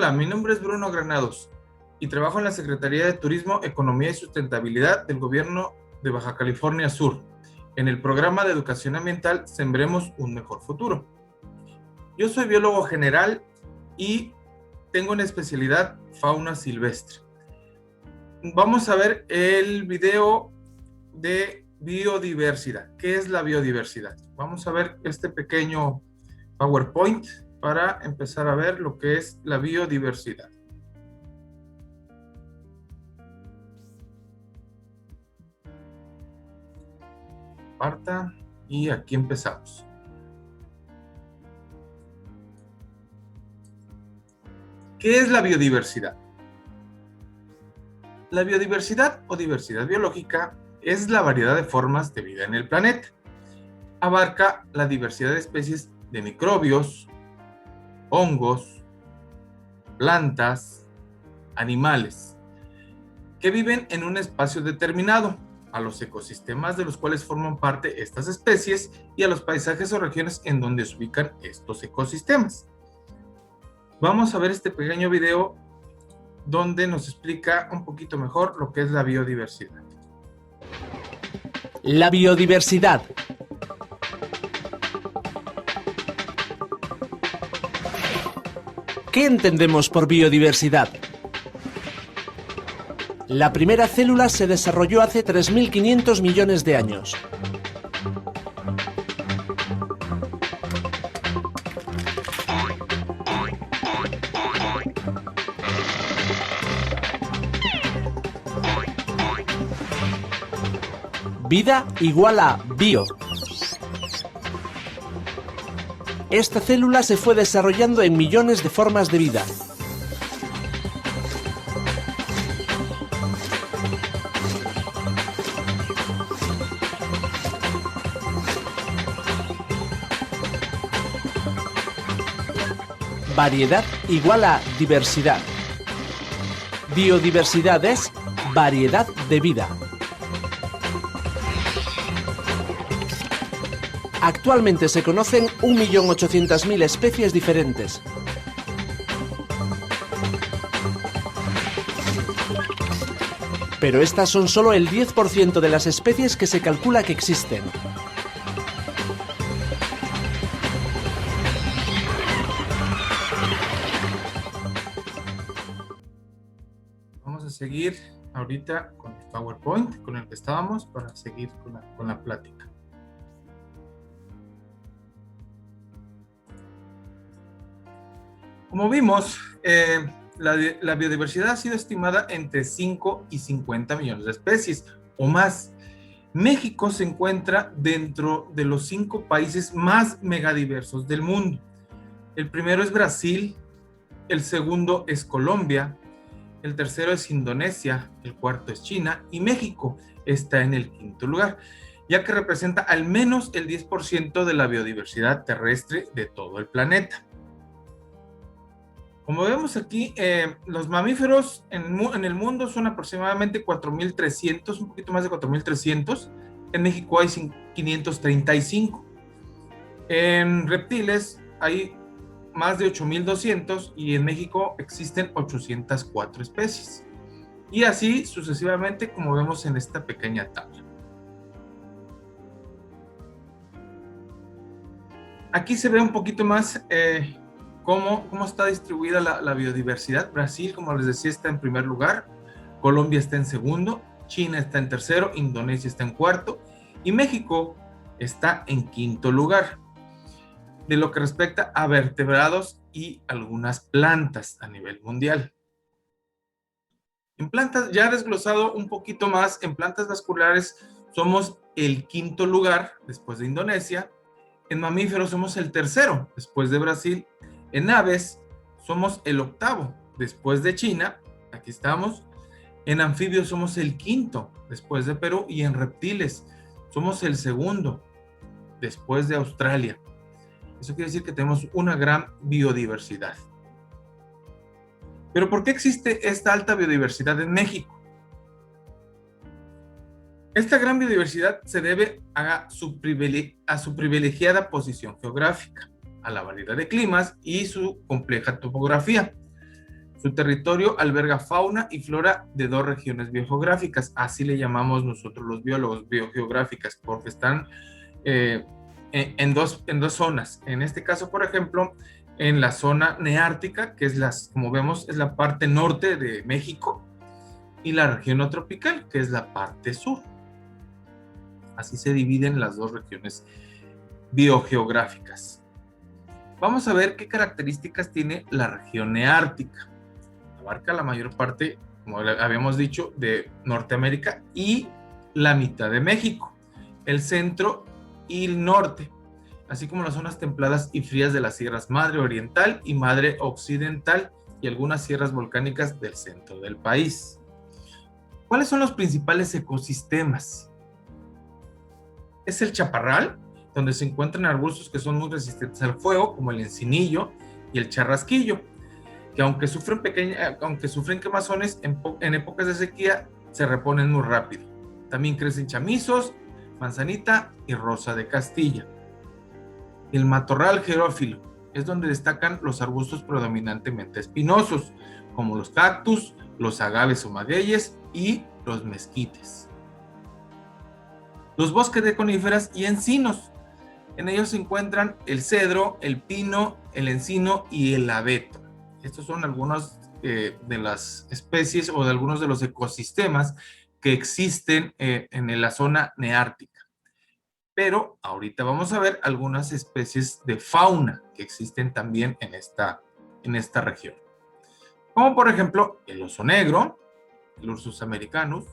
Hola, mi nombre es Bruno Granados y trabajo en la Secretaría de Turismo, Economía y Sustentabilidad del Gobierno de Baja California Sur, en el programa de educación ambiental Sembremos un Mejor Futuro. Yo soy biólogo general y tengo en especialidad fauna silvestre. Vamos a ver el video de biodiversidad. ¿Qué es la biodiversidad? Vamos a ver este pequeño PowerPoint para empezar a ver lo que es la biodiversidad. Aparta y aquí empezamos. ¿Qué es la biodiversidad? La biodiversidad o diversidad biológica es la variedad de formas de vida en el planeta. Abarca la diversidad de especies de microbios, hongos, plantas, animales, que viven en un espacio determinado, a los ecosistemas de los cuales forman parte estas especies y a los paisajes o regiones en donde se ubican estos ecosistemas. Vamos a ver este pequeño video donde nos explica un poquito mejor lo que es la biodiversidad. La biodiversidad. ¿Qué entendemos por biodiversidad? La primera célula se desarrolló hace 3.500 millones de años. Vida igual a bio. Esta célula se fue desarrollando en millones de formas de vida. Variedad igual a diversidad. Biodiversidad es variedad de vida. Actualmente se conocen 1.800.000 especies diferentes. Pero estas son solo el 10% de las especies que se calcula que existen. Vamos a seguir ahorita con el PowerPoint con el que estábamos para seguir con la plática. Como vimos, la biodiversidad ha sido estimada entre 5 y 50 millones de especies o más. México se encuentra dentro de los 5 países más megadiversos del mundo. El primero es Brasil, el segundo es Colombia, el tercero es Indonesia, el cuarto es China y México está en el quinto lugar, ya que representa al menos el 10% de la biodiversidad terrestre de todo el planeta. Como vemos aquí, los mamíferos en el mundo son aproximadamente 4.300, un poquito más de 4.300. En México hay 535. En reptiles hay más de 8.200 y en México existen 804 especies. Y así sucesivamente, como vemos en esta pequeña tabla. Aquí se ve un poquito más cómo está distribuida la biodiversidad. Brasil, como les decía, está en primer lugar, Colombia está en segundo, China está en tercero, Indonesia está en cuarto y México está en quinto lugar. De lo que respecta a vertebrados y algunas plantas a nivel mundial. En plantas, ya desglosado un poquito más, en plantas vasculares somos el quinto lugar después de Indonesia. En mamíferos somos el tercero después de Brasil. En aves somos el octavo después de China, aquí estamos. En anfibios somos el quinto después de Perú y en reptiles somos el segundo después de Australia. Eso quiere decir que tenemos una gran biodiversidad. Pero ¿por qué existe esta alta biodiversidad en México? Esta gran biodiversidad se debe a su privilegiada posición geográfica, a la variedad de climas y su compleja topografía. Su territorio alberga fauna y flora de 2 regiones biogeográficas, así le llamamos nosotros los biólogos, biogeográficas, porque están en dos zonas. En este caso, por ejemplo, en la zona neártica, que es como vemos, es la parte norte de México, y la región no tropical, que es la parte sur. Así se dividen las 2 regiones biogeográficas. Vamos a ver qué características tiene la región neártica. Abarca la mayor parte, como habíamos dicho, de Norteamérica y la mitad de México, el centro y el norte, así como las zonas templadas y frías de las sierras Madre Oriental y Madre Occidental y algunas sierras volcánicas del centro del país. ¿Cuáles son los principales ecosistemas? Es el chaparral, donde se encuentran arbustos que son muy resistentes al fuego, como el encinillo y el charrasquillo, que aunque sufren quemazones en épocas de sequía, se reponen muy rápido. También crecen chamizos, manzanita y rosa de Castilla. El matorral xerófilo es donde destacan los arbustos predominantemente espinosos, como los cactus, los agaves o magueyes y los mezquites. Los bosques de coníferas y encinos. En ellos se encuentran el cedro, el pino, el encino y el abeto. Estos son algunas de las especies o de algunos de los ecosistemas que existen en la zona neártica. Pero ahorita vamos a ver algunas especies de fauna que existen también en esta región. Como por ejemplo el oso negro, el Ursus americanus,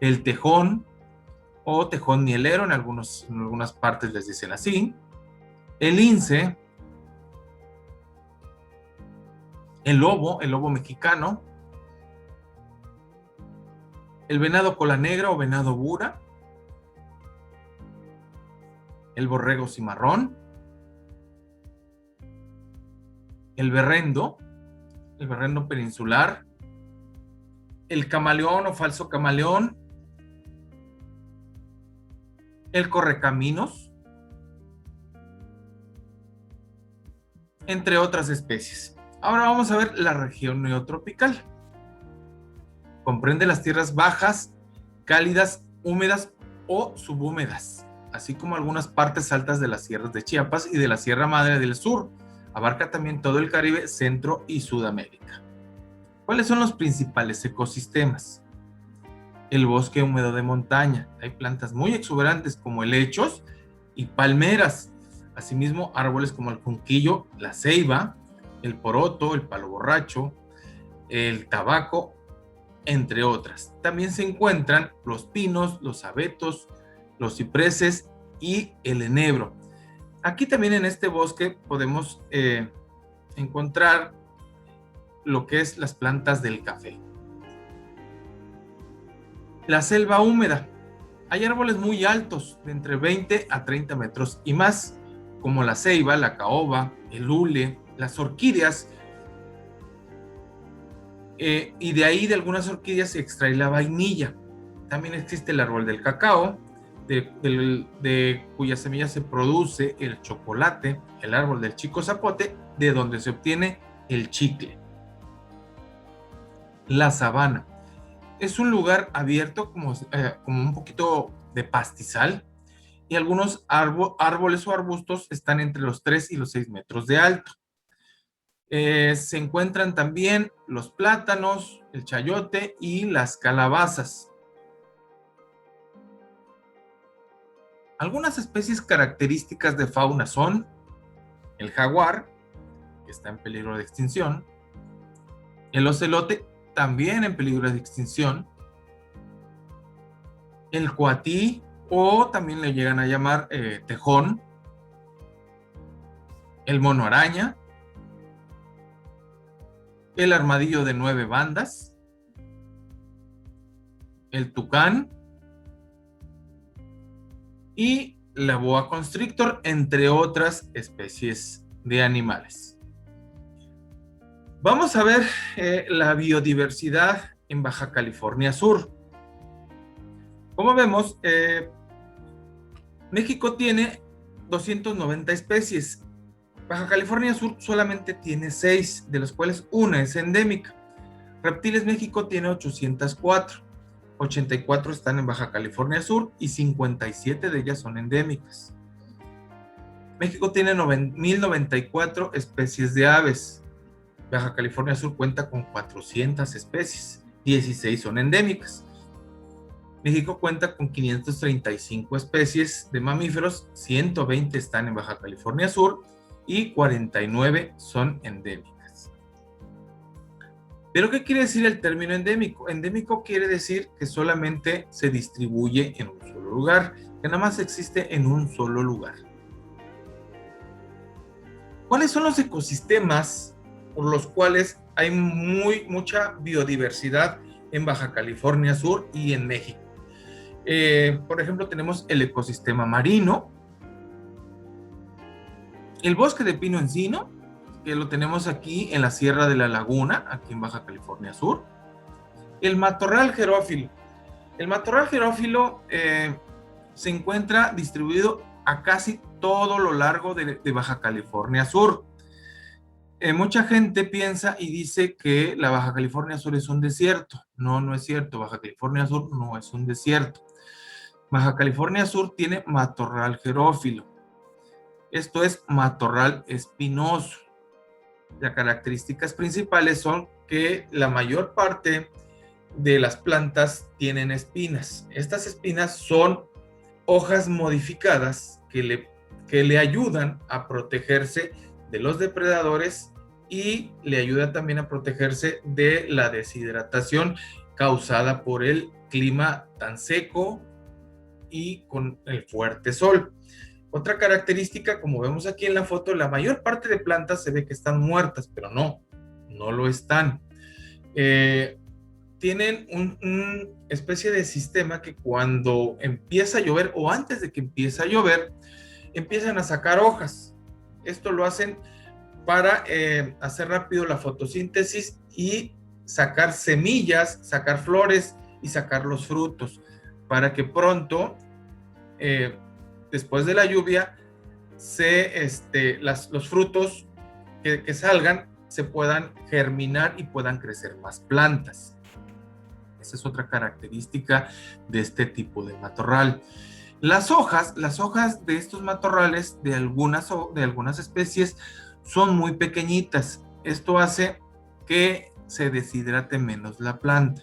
el tejón o tejón mielero, en algunas partes les dicen así, el lince, el lobo mexicano, el venado cola negra o venado bura, el borrego cimarrón, el berrendo peninsular, el camaleón o falso camaleón, el correcaminos, entre otras especies. Ahora vamos a ver la región neotropical. Comprende las tierras bajas, cálidas, húmedas o subhúmedas, así como algunas partes altas de las sierras de Chiapas y de la Sierra Madre del Sur. Abarca también todo el Caribe, Centro y Sudamérica. ¿Cuáles son los principales ecosistemas? El bosque húmedo de montaña. Hay plantas muy exuberantes como helechos y palmeras. Asimismo, árboles como el junquillo, la ceiba, el poroto, el palo borracho, el tabaco, entre otras. También se encuentran los pinos, los abetos, los cipreses y el enebro. Aquí también en este bosque podemos encontrar lo que es las plantas del café. La selva húmeda. Hay árboles muy altos, de entre 20 a 30 metros y más, como la ceiba, la caoba, el hule, las orquídeas, y de ahí de algunas orquídeas se extrae la vainilla. También existe el árbol del cacao, de cuyas semillas se produce el chocolate, el árbol del chico zapote, de donde se obtiene el chicle. La sabana. Es un lugar abierto como un poquito de pastizal, y algunos árboles o arbustos están entre los 3 y los 6 metros de alto. Se encuentran también los plátanos, el chayote y las calabazas. Algunas especies características de fauna son el jaguar, que está en peligro de extinción, el ocelote, también en peligro de extinción, el coatí, o también le llegan a llamar tejón, el mono araña, el armadillo de 9 bandas, el tucán y la boa constrictor, entre otras especies de animales. Vamos a ver la biodiversidad en Baja California Sur. Como vemos, México tiene 290 especies Baja California Sur solamente tiene 6, de las cuales una es endémica. Reptiles México tiene 804, 84 están en Baja California Sur y 57 de ellas son endémicas. México tiene 1094 especies de aves. Baja California Sur cuenta con 400 especies, 16 son endémicas. México cuenta con 535 especies de mamíferos, 120 están en Baja California Sur y 49 son endémicas. ¿Pero qué quiere decir el término endémico? Endémico quiere decir que solamente se distribuye en un solo lugar, que nada más existe en un solo lugar. ¿Cuáles son los ecosistemas por los cuales hay mucha biodiversidad en Baja California Sur y en México? Por ejemplo, tenemos el ecosistema marino, el bosque de pino encino, que lo tenemos aquí en la Sierra de la Laguna, aquí en Baja California Sur, el matorral xerófilo. El matorral xerófilo se encuentra distribuido a casi todo lo largo de Baja California Sur. Mucha gente piensa y dice que la Baja California Sur es un desierto. No, no es cierto. Baja California Sur no es un desierto. Baja California Sur tiene matorral xerófilo. Esto es matorral espinoso. Las características principales son que la mayor parte de las plantas tienen espinas. Estas espinas son hojas modificadas que le ayudan a protegerse de los depredadores y le ayuda también a protegerse de la deshidratación causada por el clima tan seco y con el fuerte sol. Otra característica, como vemos aquí en la foto, la mayor parte de plantas se ve que están muertas, pero no lo están. Tienen una especie de sistema que cuando empieza a llover o antes de que empiece a llover, empiezan a sacar hojas. Esto lo hacen para hacer rápido la fotosíntesis y sacar semillas, sacar flores y sacar los frutos, para que pronto, después de la lluvia, los frutos que salgan se puedan germinar y puedan crecer más plantas. Esa es otra característica de este tipo de matorral. Las hojas de estos matorrales de algunas especies son muy pequeñitas. Esto hace que se deshidrate menos la planta.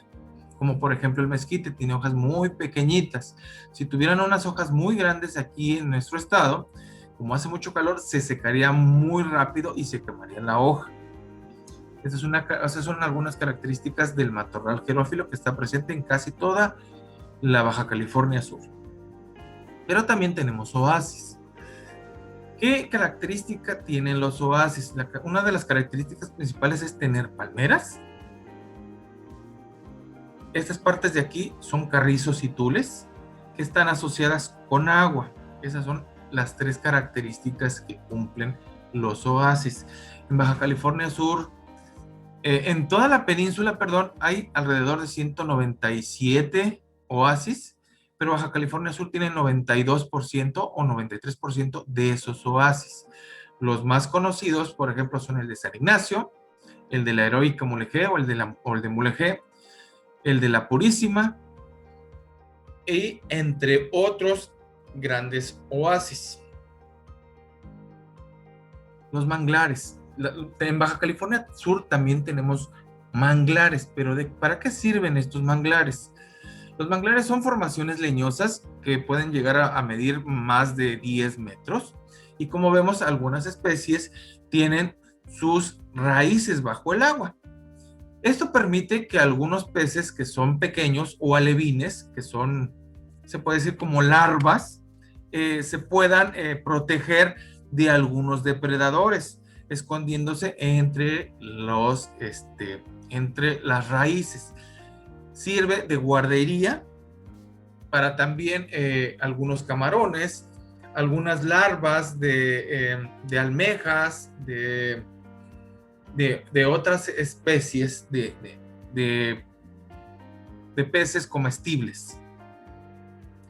Como por ejemplo el mezquite tiene hojas muy pequeñitas. Si tuvieran unas hojas muy grandes aquí en nuestro estado, como hace mucho calor, se secaría muy rápido y se quemaría la hoja. Esas son algunas características del matorral xerófilo que está presente en casi toda la Baja California Sur. Pero también tenemos oasis. ¿Qué característica tienen los oasis? Una de las características principales es tener palmeras. Estas partes de aquí son carrizos y tules que están asociadas con agua. Esas son las 3 características que cumplen los oasis. En Baja California Sur, en toda la península, hay alrededor de 197 oasis, pero Baja California Sur tiene 92% o 93% de esos oasis. Los más conocidos, por ejemplo, son el de San Ignacio, el de la Heroica Mulegé o el de Mulegé, el de la Purísima, y entre otros grandes oasis. Los manglares. En Baja California Sur también tenemos manglares, pero ¿para qué sirven estos manglares? Los manglares son formaciones leñosas que pueden llegar a medir más de 10 metros y como vemos algunas especies tienen sus raíces bajo el agua. Esto permite que algunos peces que son pequeños o alevines, que son, se puede decir como larvas, se puedan proteger de algunos depredadores, escondiéndose entre las raíces. Sirve de guardería para también algunos camarones, algunas larvas de almejas, de otras especies de peces comestibles.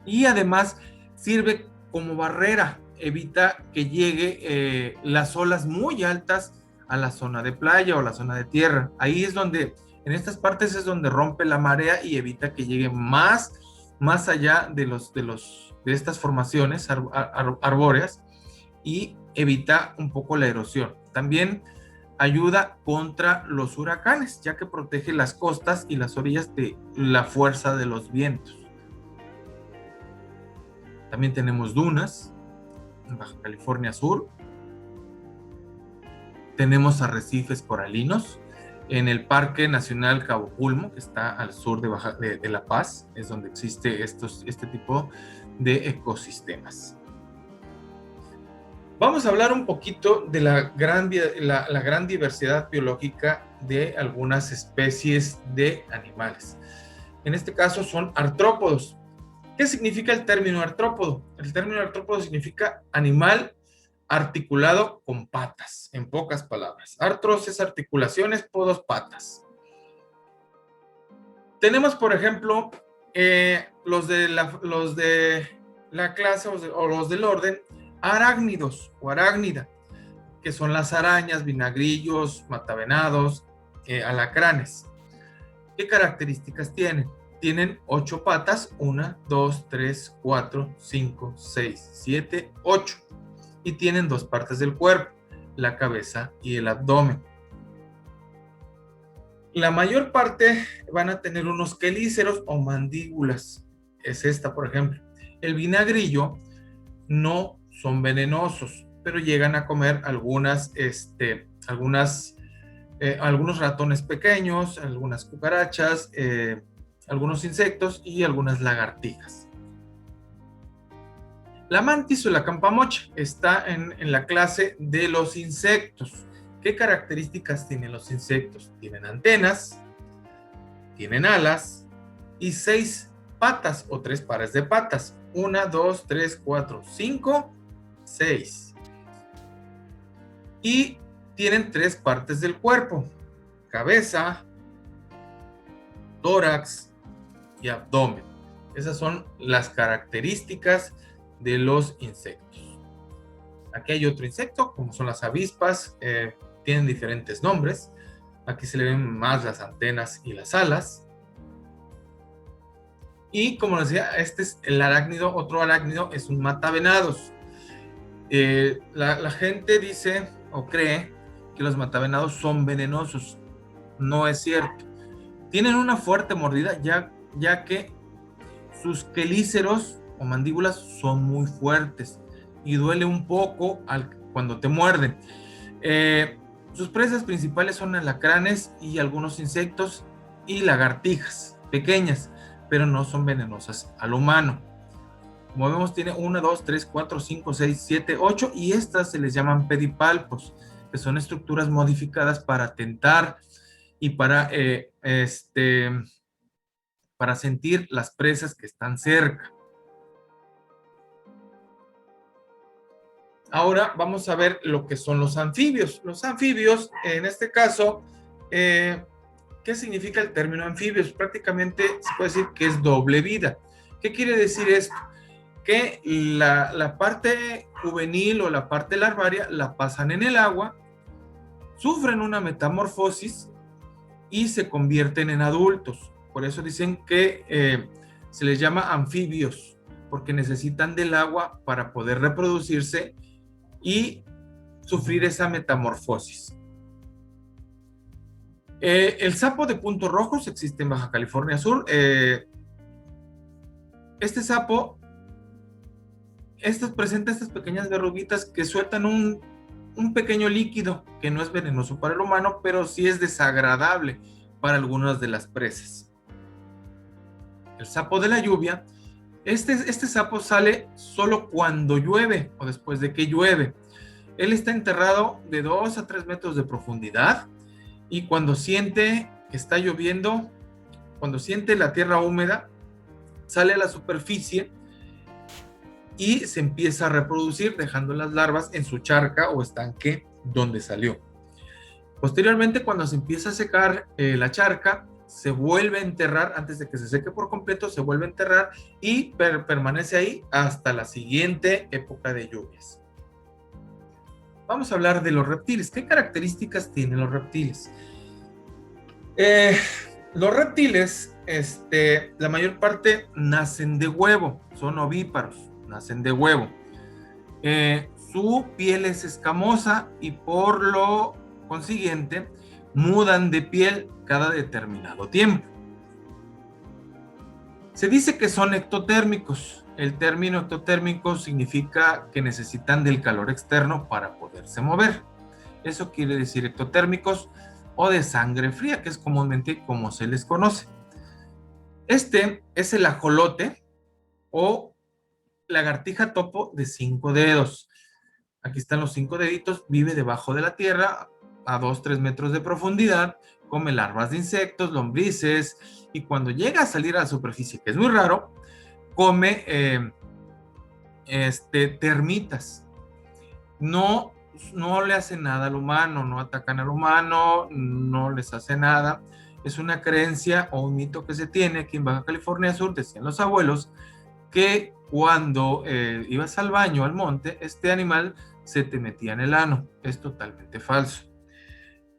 Y además sirve como barrera evita que llegue las olas muy altas a la zona de playa o la zona de tierra. Ahí es donde, en estas partes es donde rompe la marea y evita que llegue más allá de estas formaciones arbóreas, y evita un poco la erosión. También ayuda contra los huracanes, ya que protege las costas y las orillas de la fuerza de los vientos. También tenemos dunas en Baja California Sur. Tenemos arrecifes coralinos en el Parque Nacional Cabo Pulmo, que está al sur de La Paz. Es donde existe este tipo de ecosistemas. Vamos a hablar un poquito de la gran diversidad biológica de algunas especies de animales. En este caso son artrópodos. ¿Qué significa el término artrópodo? El término artrópodo significa animal articulado con patas, en pocas palabras. Artros es articulaciones, podos, patas. Tenemos, por ejemplo, los de la clase o los del orden arácnidos o arácnida, que son las arañas, vinagrillos, matavenados, alacranes. ¿Qué características tienen? Tienen 8 patas, 1, 2, 3, 4, 5, 6, 7, 8. Y tienen 2 partes del cuerpo, la cabeza y el abdomen. La mayor parte van a tener unos quelíceros o mandíbulas. Es esta, por ejemplo. El vinagrillo no son venenosos, pero llegan a comer algunos ratones pequeños, algunas cucarachas, algunos insectos y algunas lagartijas. La mantis o la campamocha está en la clase de los insectos. ¿Qué características tienen los insectos? Tienen antenas, tienen alas y 6 patas o 3 pares de patas. 1, 2, 3, 4, 5, 6. Y tienen 3 partes del cuerpo: cabeza, tórax y abdomen. Esas son las características de los insectos. Aquí hay otro insecto, como son las avispas, tienen diferentes nombres. Aquí se le ven más las antenas y las alas. Y como les decía, este es el arácnido. Otro arácnido es un matavenados. La gente dice o cree que los matavenados son venenosos. No es cierto. Tienen una fuerte mordida ya que sus quelíceros o mandíbulas son muy fuertes y duele un poco cuando te muerden. Sus presas principales son alacranes y algunos insectos y lagartijas pequeñas, pero no son venenosas al humano. Como vemos, tiene 1, 2, 3, 4, 5, 6, 7, 8, y estas se les llaman pedipalpos, que son estructuras modificadas para tentar y para sentir las presas que están cerca. Ahora vamos a ver lo que son los anfibios. Los anfibios, en este caso, ¿qué significa el término anfibios? Prácticamente se puede decir que es doble vida. ¿Qué quiere decir esto? Que la parte juvenil o la parte larvaria la pasan en el agua, sufren una metamorfosis y se convierten en adultos. Por eso dicen que se les llama anfibios, porque necesitan del agua para poder reproducirse y sufrir esa metamorfosis. El sapo de puntos rojos existe en Baja California Sur. Este sapo presenta estas pequeñas verruguitas que sueltan un pequeño líquido que no es venenoso para el humano, pero sí es desagradable para algunas de las presas. El sapo de la lluvia. Este sapo sale solo cuando llueve o después de que llueve. Él está enterrado de 2 a 3 metros de profundidad, y cuando siente que está lloviendo, cuando siente la tierra húmeda, sale a la superficie y se empieza a reproducir, dejando las larvas en su charca o estanque donde salió. Posteriormente, cuando se empieza a secar la charca, se vuelve a enterrar antes de que se seque por completo, se vuelve a enterrar y permanece ahí hasta la siguiente época de lluvias. Vamos a hablar de los reptiles. ¿Qué características tienen los reptiles? Los reptiles, la mayor parte nacen de huevo, son ovíparos, nacen de huevo. Su piel es escamosa y por lo consiguiente mudan de piel cada determinado tiempo. Se dice que son ectotérmicos. El término ectotérmico significa que necesitan del calor externo para poderse mover. Eso quiere decir ectotérmicos o de sangre fría, que es comúnmente como se les conoce. Este es el ajolote o lagartija topo de 5 dedos. Aquí están los 5 deditos, vive debajo de la tierra a 2-3 metros de profundidad, come larvas de insectos, lombrices, y cuando llega a salir a la superficie, que es muy raro, come termitas. No le hace nada al humano, no atacan al humano, no les hace nada. Es una creencia o un mito que se tiene aquí en Baja California Sur, decían los abuelos, que cuando ibas al baño, al monte, este animal se te metía en el ano. Es totalmente falso.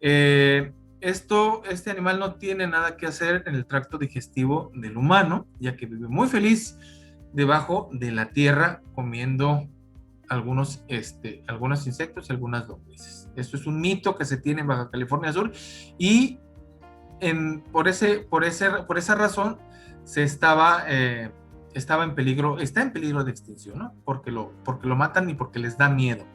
Este animal no tiene nada que hacer en el tracto digestivo del humano, ya que vive muy feliz debajo de la tierra comiendo algunos insectos y algunas lombrices. Esto es un mito que se tiene en Baja California Sur y por esa razón está en peligro de extinción, ¿no? Porque lo matan y porque les da miedo.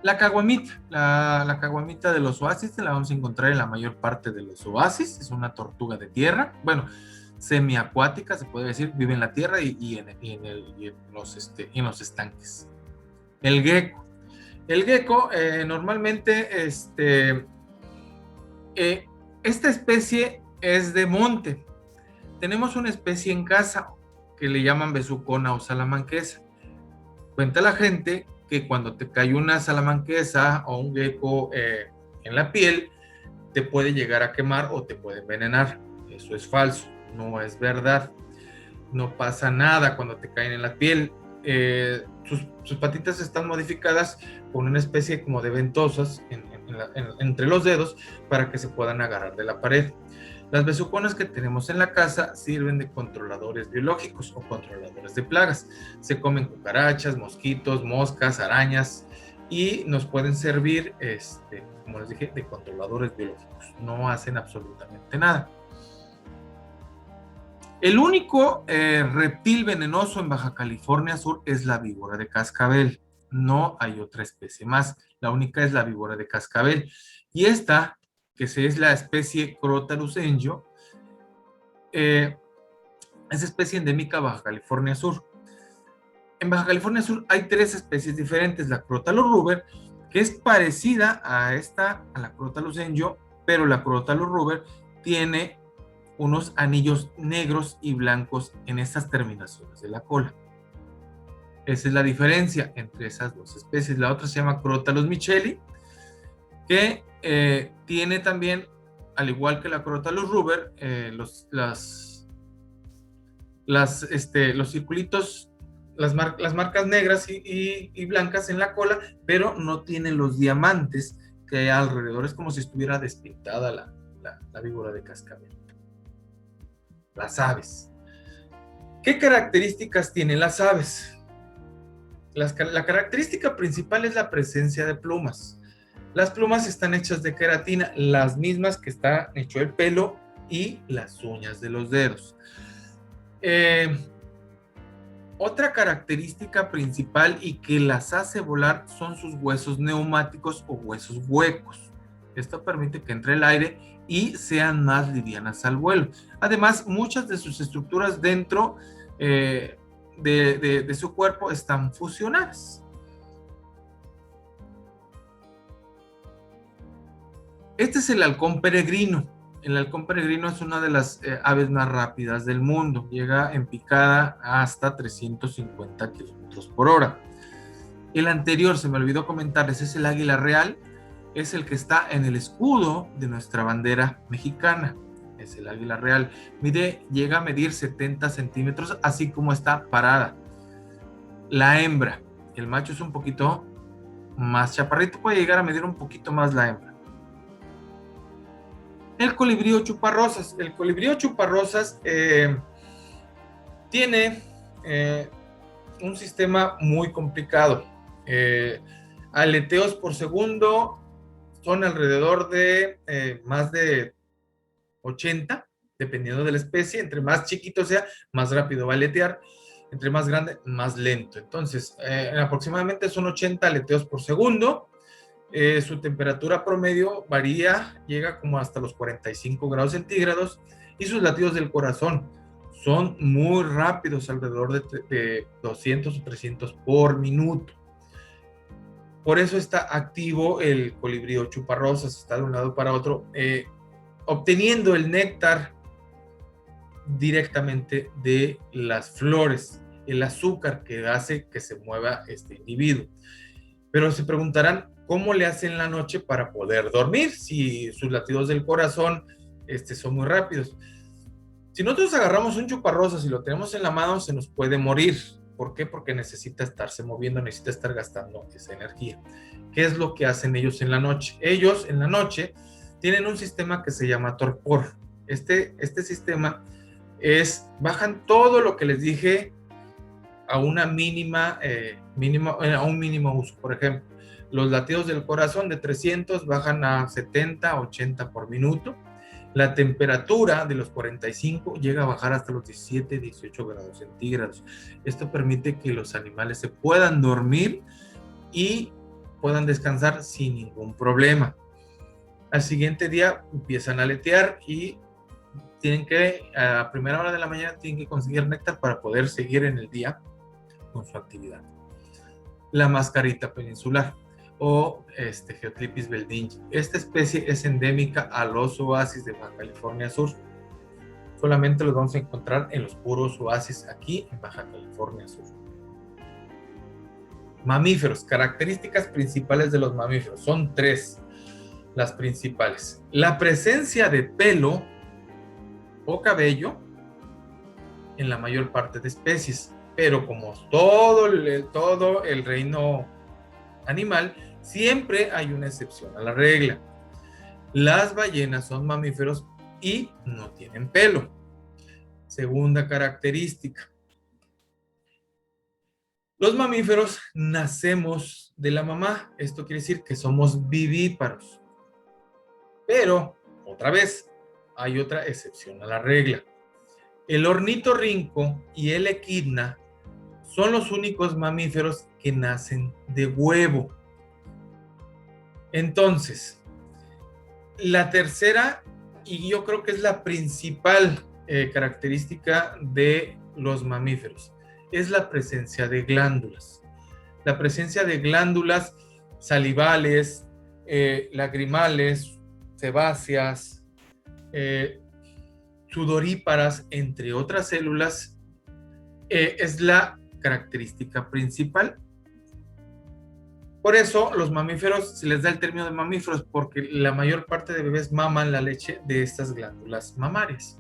La caguamita, la caguamita de los oasis, la vamos a encontrar en la mayor parte de los oasis. Es una tortuga de tierra, bueno, semiacuática, se puede decir, vive en la tierra y en los estanques. El gecko. El gecko, normalmente, esta especie es de monte. Tenemos una especie en casa que le llaman besucona o salamanquesa. Cuenta la gente que cuando te cae una salamanquesa o un gecko en la piel, te puede llegar a quemar o te puede envenenar. Eso es falso, no es verdad. No pasa nada cuando te caen en la piel. Sus patitas están modificadas con una especie como de ventosas entre los dedos para que se puedan agarrar de la pared. Las besuconas que tenemos en la casa sirven de controladores biológicos o controladores de plagas. Se comen cucarachas, mosquitos, moscas, arañas y nos pueden servir, como les dije, de controladores biológicos. No hacen absolutamente nada. El único reptil venenoso en Baja California Sur es la víbora de cascabel. No hay otra especie más. La única es la víbora de cascabel. Y esta, que es la especie Crotalus engio, es especie endémica Baja California Sur. En Baja California Sur hay 3 especies diferentes. La Crotalus ruber, que es parecida a la Crotalus engio, pero la Crotalus ruber tiene unos anillos negros y blancos en estas terminaciones de la cola. Esa es la diferencia entre esas 2 especies. La otra se llama Crotalus micheli, que tiene también, al igual que la Crotalus ruber, los circulitos, las marcas negras y blancas en la cola, pero no tiene los diamantes que hay alrededor. Es como si estuviera despintada la víbora de cascabel. Las aves. ¿Qué características tienen las aves? La característica principal es la presencia de plumas. Las plumas están hechas de queratina, las mismas que está hecho el pelo y las uñas de los dedos. Otra característica principal y que las hace volar son sus huesos neumáticos o huesos huecos. Esto permite que entre el aire y sean más livianas al vuelo. Además, muchas de sus estructuras dentro de su cuerpo están fusionadas. Este es el halcón peregrino. El halcón peregrino es una de las aves más rápidas del mundo. Llega en picada hasta 350 kilómetros por hora. El anterior, se me olvidó comentarles, es el águila real. es el que está en el escudo de nuestra bandera mexicana. Es el águila real. Llega a medir 70 centímetros, así como está parada. La hembra, el macho es un poquito más chaparrito, puede llegar a medir un poquito más la hembra. El colibrí chuparrosas. El colibrí chuparrosas tiene un sistema muy complicado. Aleteos por segundo son alrededor de más de 80, dependiendo de la especie. Entre más chiquito sea, más rápido va a aletear. Entre más grande, más lento. Entonces, aproximadamente son 80 aleteos por segundo. Su temperatura promedio varía, llega como hasta los 45 grados centígrados, y sus latidos del corazón son muy rápidos, alrededor de 200 o 300 por minuto. Por eso está activo el colibrí chuparrosas, está de un lado para otro, obteniendo el néctar directamente de las flores, el azúcar que hace que se mueva este individuo. Pero se preguntarán, ¿cómo le hacen la noche para poder dormir si sus latidos del corazón son muy rápidos? Si nosotros agarramos un chuparrosas y lo tenemos en la mano, se nos puede morir. ¿Por qué? Porque necesita estarse moviendo, necesita estar gastando esa energía. ¿Qué es lo que hacen ellos en la noche? Ellos en la noche tienen un sistema que se llama torpor. Este sistema bajan todo lo que les dije a una a un mínimo uso. Por ejemplo, los latidos del corazón de 300 bajan a 70, 80 por minuto. La temperatura de los 45 llega a bajar hasta los 17, 18 grados centígrados. Esto permite que los animales se puedan dormir y puedan descansar sin ningún problema. Al siguiente día empiezan a aletear y tienen que, a primera hora de la mañana, tienen que conseguir néctar para poder seguir en el día con su actividad. La mascarita peninsular o Geotripis beldingi. Esta especie es endémica a los oasis de Baja California Sur. Solamente los vamos a encontrar en los puros oasis aquí en Baja California Sur. Mamíferos, características principales de los mamíferos. Son tres las principales. La presencia de pelo o cabello en la mayor parte de especies, pero como todo el reino animal, siempre hay una excepción a la regla. Las ballenas son mamíferos y no tienen pelo. Segunda característica. Los mamíferos nacemos de la mamá. Esto quiere decir que somos vivíparos. Pero, otra vez, hay otra excepción a la regla. El ornitorrinco y el equidna son los únicos mamíferos que nacen de huevo. Entonces, la tercera, y yo creo que es la principal característica de los mamíferos, es la presencia de glándulas. La presencia de glándulas salivales, lagrimales, sebáceas, sudoríparas, entre otras células, es la característica principal. Por eso los mamíferos, se les da el término de mamíferos, porque la mayor parte de bebés maman la leche de estas glándulas mamarias.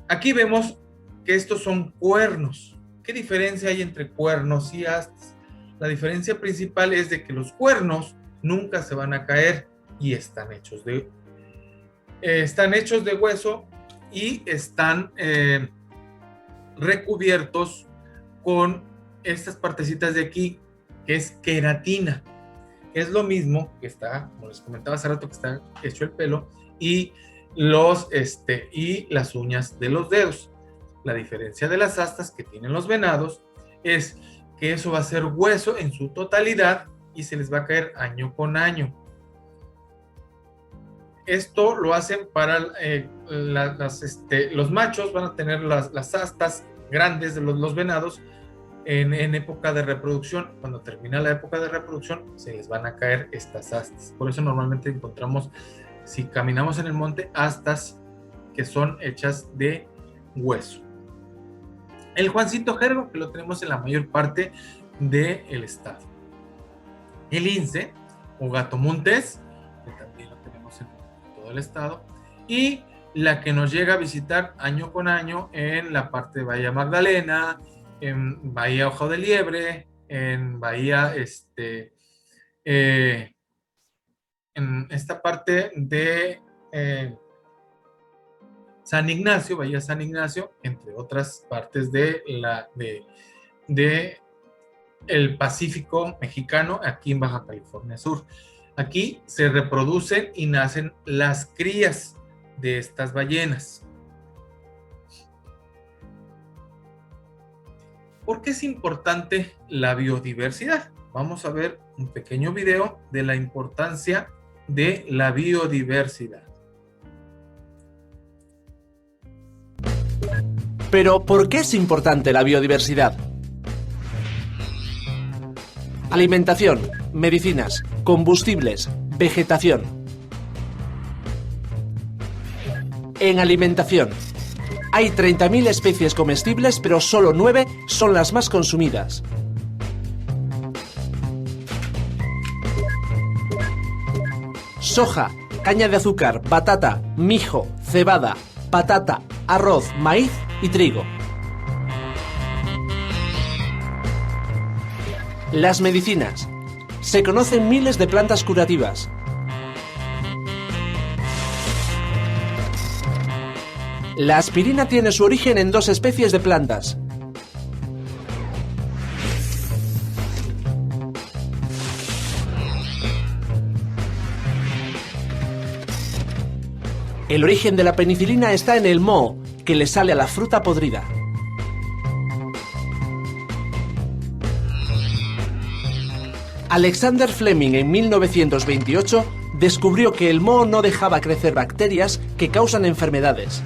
Aquí vemos que estos son cuernos. ¿Qué diferencia hay entre cuernos y astas? La diferencia principal es de que los cuernos nunca se van a caer y están hechos de hueso y están recubiertos con estas partecitas de aquí, que es queratina. Es lo mismo que está, como les comentaba hace rato, que está hecho el pelo y las uñas de los dedos. La diferencia de las astas que tienen los venados es que eso va a ser hueso en su totalidad y se les va a caer año con año. Esto lo hacen para los machos, van a tener las astas grandes de los venados en época de reproducción. Cuando termina la época de reproducción, se les van a caer estas astas. Por eso normalmente encontramos, si caminamos en el monte, astas que son hechas de hueso. El Juancito Jergo, que lo tenemos en la mayor parte del estado. El lince o gato montés, que también lo tenemos en todo el estado, y la que nos llega a visitar año con año en la parte de Bahía Magdalena, en Bahía Ojo de Liebre, en Bahía, en esta parte de San Ignacio, Bahía San Ignacio, entre otras partes de el Pacífico mexicano, aquí en Baja California Sur. Aquí se reproducen y nacen las crías de estas ballenas. ¿Por qué es importante la biodiversidad? Vamos a ver un pequeño video de la importancia de la biodiversidad. Pero, ¿por qué es importante la biodiversidad? Alimentación, medicinas, combustibles, vegetación. En alimentación, hay 30.000 especies comestibles, pero solo 9 son las más consumidas. Soja, caña de azúcar, batata, mijo, cebada, patata, arroz, maíz y trigo. Las medicinas. Se conocen miles de plantas curativas. La aspirina tiene su origen en 2 especies de plantas. El origen de la penicilina está en el moho, que le sale a la fruta podrida. Alexander Fleming en 1928 descubrió que el moho no dejaba crecer bacterias que causan enfermedades.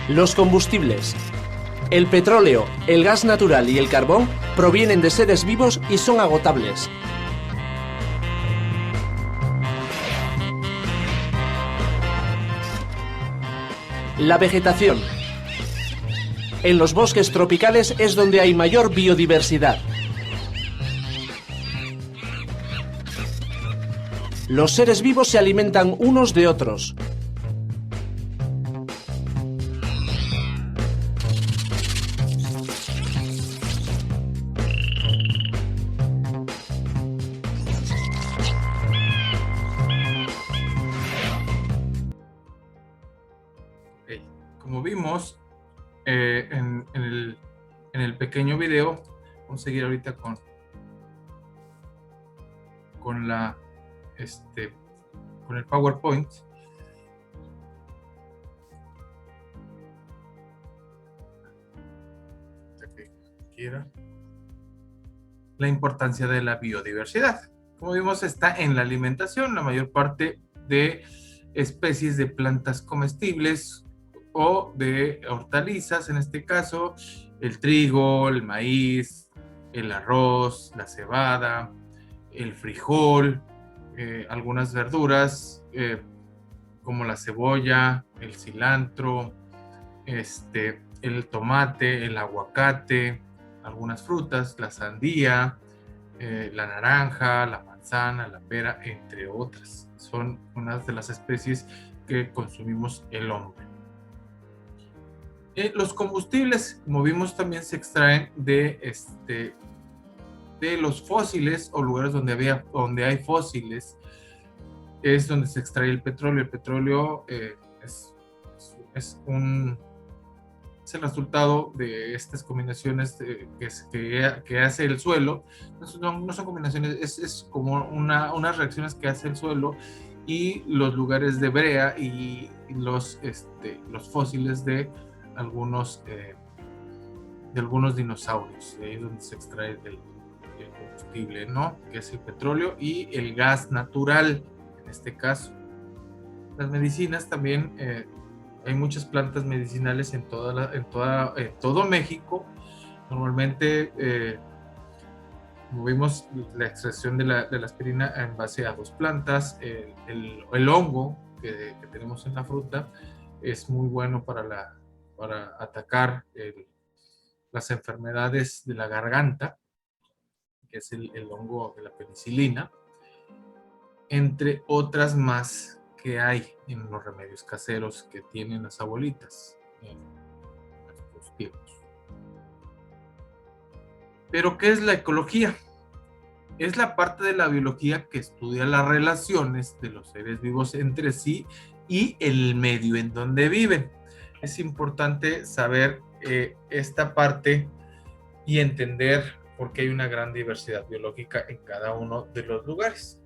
Los combustibles. El petróleo, el gas natural y el carbón provienen de seres vivos y son agotables. La vegetación. En los bosques tropicales es donde hay mayor biodiversidad. Los seres vivos se alimentan unos de otros. Como vimos en el pequeño video, vamos a seguir ahorita con el PowerPoint. La importancia de la biodiversidad. Como vimos, está en la alimentación. La mayor parte de especies de plantas comestibles o de hortalizas, en este caso, el trigo, el maíz, el arroz, la cebada, el frijol, algunas verduras como la cebolla, el cilantro, el tomate, el aguacate, algunas frutas, la sandía, la naranja, la manzana, la pera, entre otras. Son unas de las especies que consumimos el hombre. Los combustibles, como vimos, también se extraen de los fósiles o lugares donde hay fósiles. Es donde se extrae el petróleo. El petróleo es el resultado de estas combinaciones que hace el suelo. No son combinaciones, es como unas reacciones que hace el suelo y los lugares de brea y los fósiles de algunos dinosaurios. De ahí es donde se extrae el combustible, ¿no? Que es el petróleo y el gas natural, en este caso. Las medicinas también, hay muchas plantas medicinales en todo México. Normalmente, como vimos, la extracción de la aspirina en base a 2 plantas. El hongo que tenemos en la fruta es muy bueno para atacar las enfermedades de la garganta, que es el hongo de la penicilina. entre otras más que hay en los remedios caseros que tienen las abuelitas en estos tiempos. Pero, ¿qué es la ecología? Es la parte de la biología que estudia las relaciones de los seres vivos entre sí y el medio en donde viven. Es importante saber esta parte y entender por qué hay una gran diversidad biológica en cada uno de los lugares.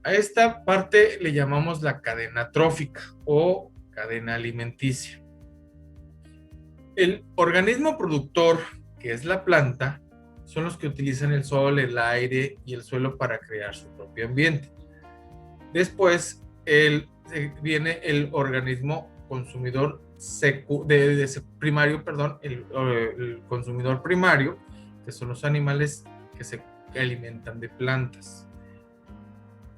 A esta parte le llamamos la cadena trófica o cadena alimenticia. El organismo productor, que es la planta, son los que utilizan el sol, el aire y el suelo para crear su propio ambiente. Después viene el organismo consumidor primario, el consumidor primario, que son los animales que se alimentan de plantas.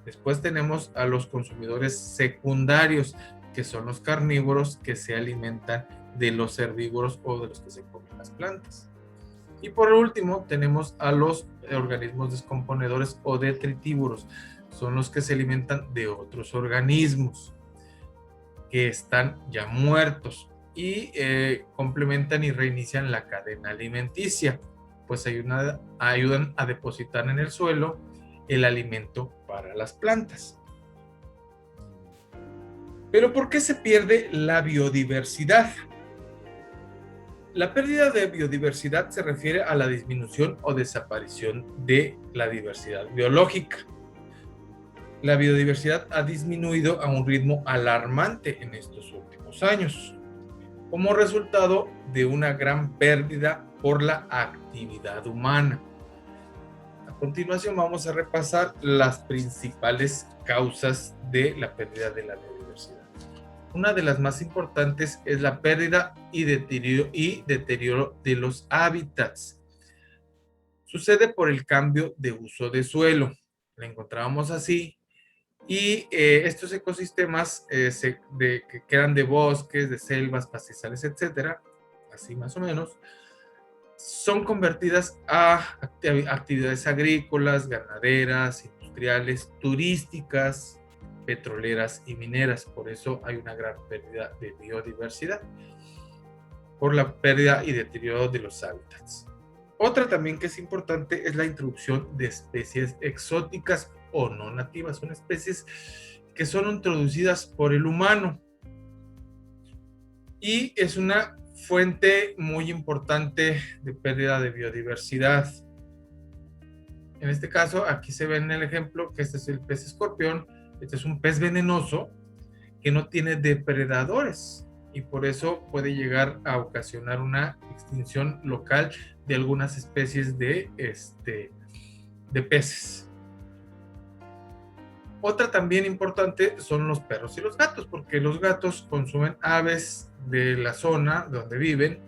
Después tenemos a los consumidores secundarios, que son los carnívoros que se alimentan de los herbívoros o de los que se comen las plantas. Y por último tenemos a los organismos descomponedores o detritívoros. Son los que se alimentan de otros organismos que están ya muertos y complementan y reinician la cadena alimenticia, pues ayudan a depositar en el suelo el alimento para las plantas. Pero ¿por qué se pierde la biodiversidad? La pérdida de biodiversidad se refiere a la disminución o desaparición de la diversidad biológica. La biodiversidad ha disminuido a un ritmo alarmante en estos últimos años, como resultado de una gran pérdida por la actividad humana. A continuación vamos a repasar las principales causas de la pérdida de la biodiversidad. Una de las más importantes es la pérdida y deterioro de los hábitats. Sucede por el cambio de uso de suelo. La encontrábamos así. Y estos ecosistemas que eran de bosques, de selvas, pastizales, etcétera, así más o menos, son convertidas a actividades agrícolas, ganaderas, industriales, turísticas, petroleras y mineras. Por eso hay una gran pérdida de biodiversidad, por la pérdida y deterioro de los hábitats. Otra también que es importante es la introducción de especies exóticas o no nativas. Son especies que son introducidas por el humano y es una fuente muy importante de pérdida de biodiversidad. En este caso, aquí se ve en el ejemplo que este es el pez escorpión. Este es un pez venenoso que no tiene depredadores y por eso puede llegar a ocasionar una extinción local de algunas especies de peces. Otra también importante son los perros y los gatos, porque los gatos consumen aves de la zona donde viven,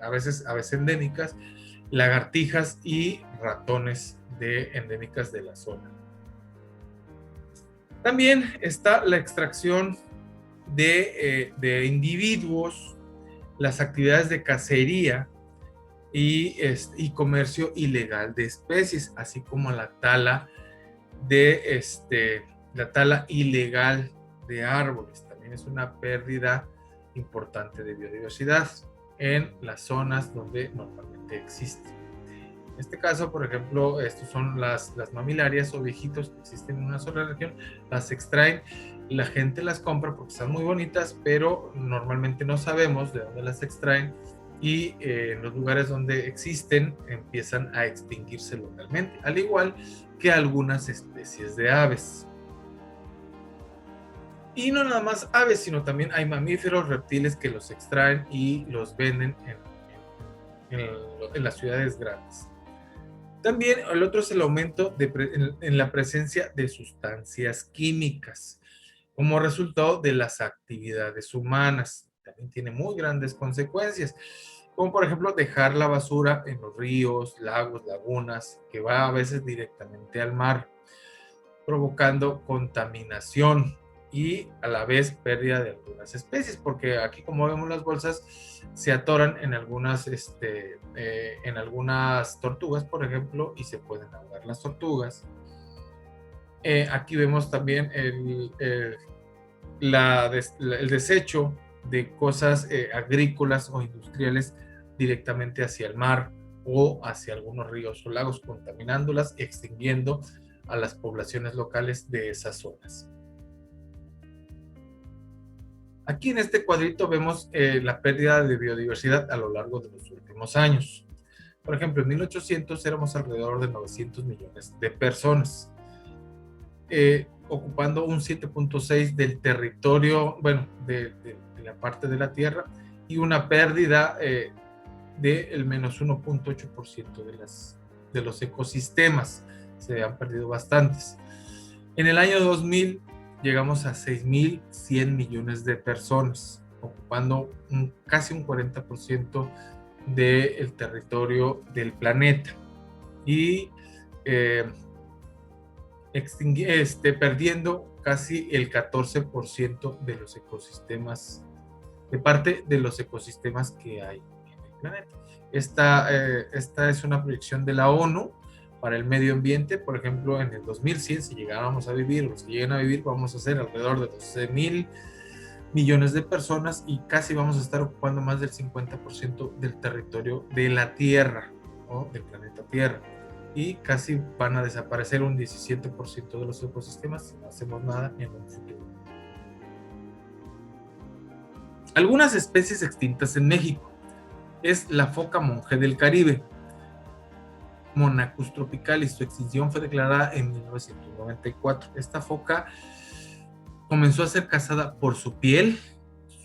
a veces aves endémicas, lagartijas y ratones endémicas de la zona. También está la extracción de individuos, las actividades de cacería y comercio ilegal de especies, así como la tala ilegal de árboles. También es una pérdida importante de biodiversidad en las zonas donde normalmente existe. En este caso, por ejemplo, estos son las mamilarias o viejitos que existen en una sola región, las extraen, la gente las compra porque están muy bonitas, pero normalmente no sabemos de dónde las extraen y en los lugares donde existen empiezan a extinguirse localmente, al igual que algunas especies de aves. Y no nada más aves, sino también hay mamíferos, reptiles que los extraen y los venden en las ciudades grandes. También el otro es el aumento en la presencia de sustancias químicas como resultado de las actividades humanas. También tiene muy grandes consecuencias, como por ejemplo dejar la basura en los ríos, lagos, lagunas, que va a veces directamente al mar, provocando contaminación y a la vez pérdida de algunas especies, porque aquí, como vemos, las bolsas se atoran en algunas tortugas, por ejemplo, y se pueden ahogar las tortugas. Aquí vemos también el desecho de cosas agrícolas o industriales directamente hacia el mar o hacia algunos ríos o lagos, contaminándolas y extinguiendo a las poblaciones locales de esas zonas. Aquí en este cuadrito vemos la pérdida de biodiversidad a lo largo de los últimos años. Por ejemplo, en 1800 éramos alrededor de 900 millones de personas, ocupando un 7.6 del territorio, bueno, de la parte de la Tierra, y una pérdida del menos 1.8% de los ecosistemas. Se han perdido bastantes. En el año 2000 llegamos a 6.100 millones de personas, ocupando casi un 40% del territorio del planeta. Y perdiendo casi el 14% de los ecosistemas, de parte de los ecosistemas que hay en el planeta. Esta es una proyección de la ONU para el medio ambiente. Por ejemplo, en el 2100, si llegáramos a vivir, los que lleguen a vivir, vamos a ser alrededor de 12.000 millones de personas y casi vamos a estar ocupando más del 50% del territorio de la Tierra, ¿no? Del planeta Tierra. Y casi van a desaparecer un 17% de los ecosistemas si no hacemos nada en un futuro. Algunas especies extintas en México es la foca monje del Caribe, Monachus tropicalis. Su extinción fue declarada en 1994. Esta foca comenzó a ser cazada por su piel,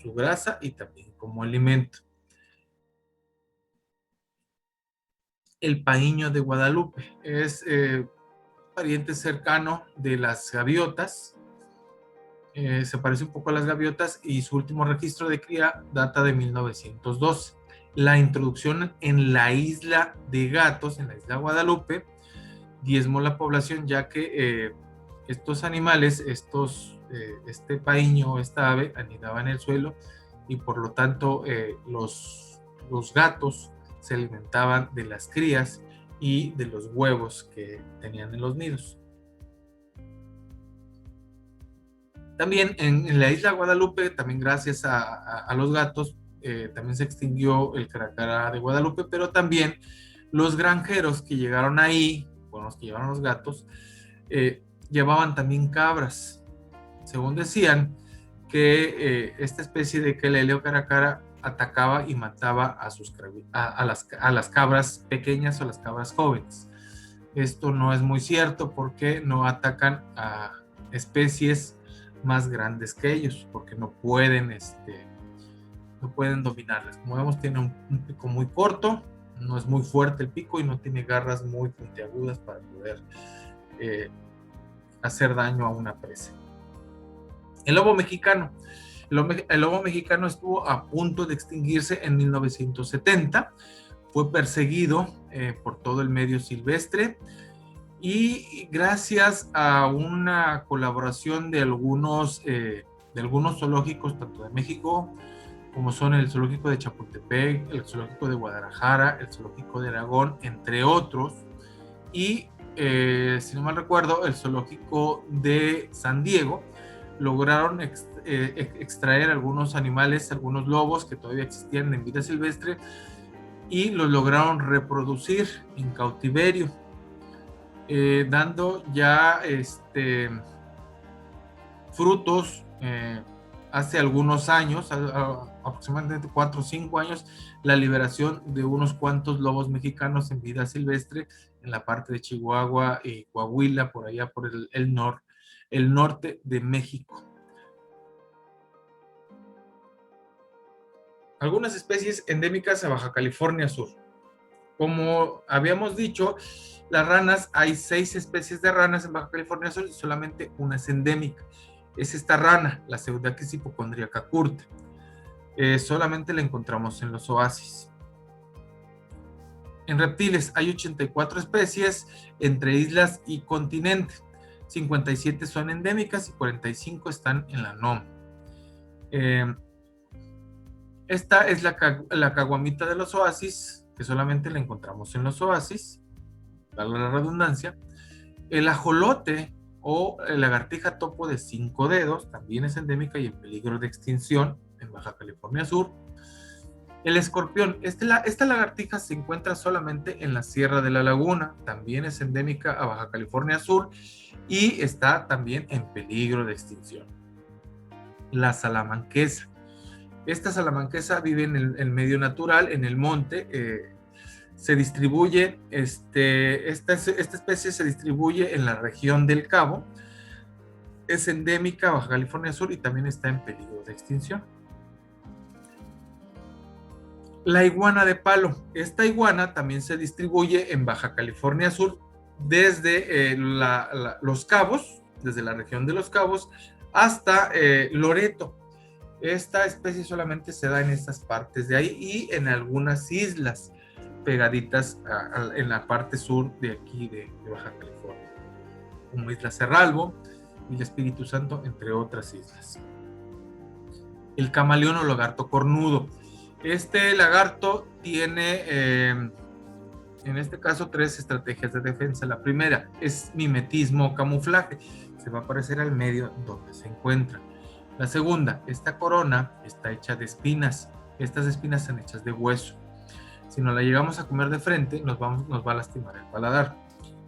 su grasa y también como alimento. El paíño de Guadalupe es pariente cercano de las gaviotas. Se parece un poco a las gaviotas y su último registro de cría data de 1912. La introducción en la isla de Gatos, en la isla Guadalupe, diezmó la población, ya que estos animales, este paíño, esta ave, anidaba en el suelo y por lo tanto los gatos se alimentaban de las crías y de los huevos que tenían en los nidos. También en la isla Guadalupe, también gracias a los gatos, también se extinguió el caracara de Guadalupe, pero también los granjeros que llegaron ahí, con los que llevaron los gatos, llevaban también cabras. Según decían que esta especie de Quelea caracara atacaba y mataba a las cabras pequeñas o las cabras jóvenes. Esto no es muy cierto porque no atacan a especies más grandes que ellos, porque no pueden dominarlas. Como vemos, tiene un pico muy corto, no es muy fuerte el pico y no tiene garras muy puntiagudas para poder hacer daño a una presa. El lobo mexicano. El lobo mexicano estuvo a punto de extinguirse en 1970. Fue perseguido por todo el medio silvestre y gracias a una colaboración de algunos zoológicos, tanto de México como son el zoológico de Chapultepec, el zoológico de Guadalajara, el zoológico de Aragón, entre otros, y si no mal recuerdo, el zoológico de San Diego, lograron extraer algunos animales, algunos lobos que todavía existían en vida silvestre y los lograron reproducir en cautiverio, dando ya frutos hace algunos años, aproximadamente 4 o 5 años, la liberación de unos cuantos lobos mexicanos en vida silvestre en la parte de Chihuahua y Coahuila, por allá por el norte de México. Algunas especies endémicas a Baja California Sur. Como habíamos dicho, las ranas, hay 6 especies de ranas en Baja California Sur y solamente una es endémica. Es esta rana, la Pseudactis hypochondriaca curta. Solamente la encontramos en los oasis. En reptiles hay 84 especies entre islas y continente. 57 son endémicas y 45 están en la NOM. Esta es la caguamita de los oasis, que solamente la encontramos en los oasis, para la redundancia. El ajolote o lagartija topo de 5 dedos, también es endémica y en peligro de extinción en Baja California Sur. El escorpión, esta lagartija se encuentra solamente en la Sierra de la Laguna, también es endémica a Baja California Sur y está también en peligro de extinción. La salamanquesa. Esta salamanquesa vive en el medio natural, en el monte. Se distribuye, esta especie se distribuye en la región del Cabo. Es endémica a Baja California Sur y también está en peligro de extinción. La iguana de palo. Esta iguana también se distribuye en Baja California Sur desde Los Cabos, desde la región de Los Cabos, hasta Loreto. Esta especie solamente se da en estas partes de ahí y en algunas islas pegaditas en la parte sur de aquí de Baja California, como Isla Cerralbo, Isla Espíritu Santo, entre otras islas. El camaleón o lagarto cornudo. Este lagarto tiene, en este caso, 3 estrategias de defensa. La primera es mimetismo o camuflaje. Se va a parecer al medio donde se encuentra. La segunda, esta corona está hecha de espinas. Estas espinas están hechas de hueso. Si nos la llegamos a comer de frente, nos va a lastimar el paladar.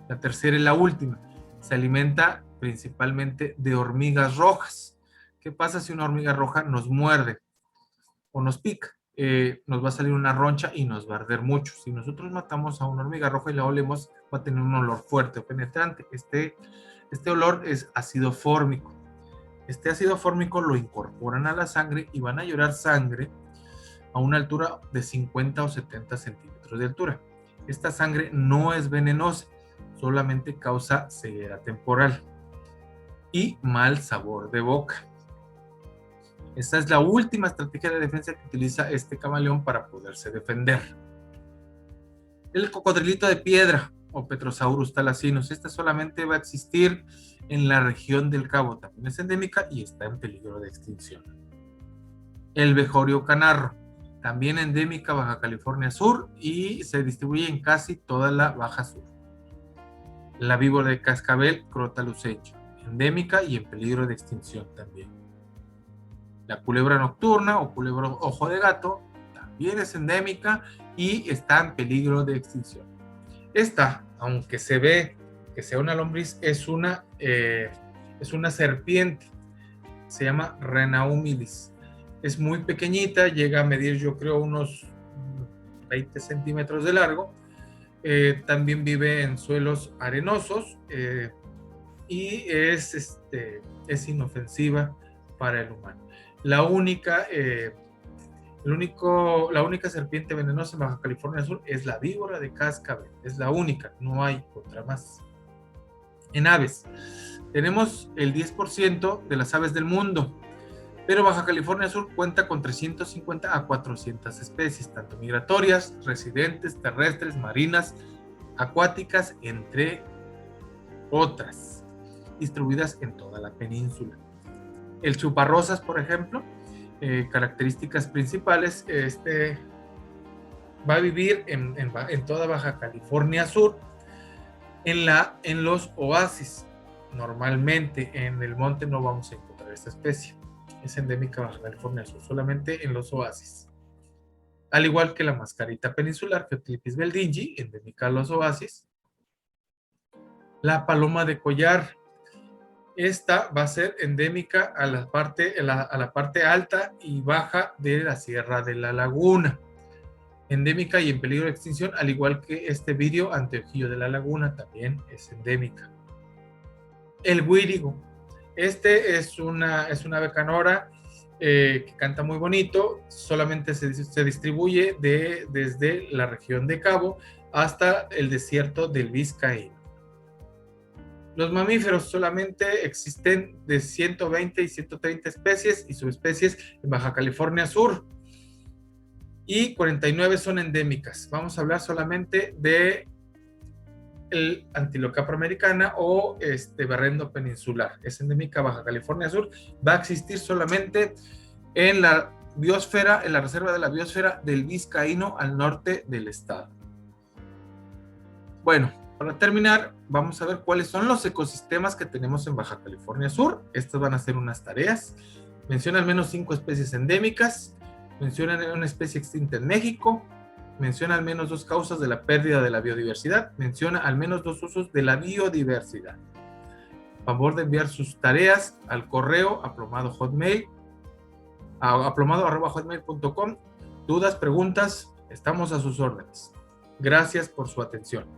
La tercera y la última, se alimenta principalmente de hormigas rojas. ¿Qué pasa si una hormiga roja nos muerde o nos pica? Nos va a salir una roncha y nos va a arder mucho. Si nosotros matamos a una hormiga roja y la olemos, va a tener un olor fuerte o penetrante. Este olor es ácido fórmico. Este ácido fórmico lo incorporan a la sangre y van a llorar sangre a una altura de 50 o 70 centímetros de altura. Esta sangre no es venenosa, solamente causa ceguera temporal y mal sabor de boca. Esta es la última estrategia de defensa que utiliza este camaleón para poderse defender. El cocodrilito de piedra o Petrosaurus thalassius. Esta solamente va a existir en la región del Cabo, también es endémica y está en peligro de extinción. El vejorio canarro, también endémica Baja California Sur y se distribuye en casi toda la Baja Sur. La víbora de cascabel, Crotalus, endémica y en peligro de extinción también. La culebra nocturna o culebra ojo de gato también es endémica y está en peligro de extinción. Esta, aunque se ve que sea una lombriz, es una serpiente. Se llama Renaumilis. Es muy pequeñita, llega a medir yo creo unos 20 centímetros de largo. También vive en suelos arenosos y es inofensiva para el humano. La única serpiente venenosa en Baja California Sur es la víbora de cascabel. Es la única, no hay otra más. En aves, tenemos el 10% de las aves del mundo, pero Baja California Sur cuenta con 350 a 400 especies, tanto migratorias, residentes, terrestres, marinas, acuáticas, entre otras, distribuidas en toda la península. El chuparrosas, por ejemplo, características principales, va a vivir en toda Baja California Sur, en los oasis. Normalmente en el monte no vamos a encontrar esta especie. Es endémica Baja California Sur, solamente en los oasis. Al igual que la mascarita peninsular, Pheotlipis beldingi, endémica a los oasis. La paloma de collar. Esta va a ser endémica a la parte alta y baja de la Sierra de la Laguna. Endémica y en peligro de extinción, al igual que este virio anteojillo de la laguna, también es endémica. El guirigo. Es una ave canora que canta muy bonito, solamente se distribuye desde la región de Cabo hasta el desierto del Vizcaíno. Los mamíferos solamente existen de 120 y 130 especies y subespecies en Baja California Sur y 49 son endémicas. Vamos a hablar solamente de el Antílope afroamericana o berrendo peninsular. Es endémica Baja California Sur. Va a existir solamente en la biosfera, en la reserva de la biosfera del Vizcaíno al norte del estado. Bueno, Para terminar, vamos a ver cuáles son los ecosistemas que tenemos en Baja California Sur. Estas van a ser unas tareas. Menciona al menos 5 especies endémicas, menciona una especie extinta en México, menciona al menos 2 causas de la pérdida de la biodiversidad, menciona al menos 2 usos de la biodiversidad. A favor de enviar sus tareas al correo aplomado@hotmail.com. Dudas, preguntas, estamos a sus órdenes. Gracias por su atención.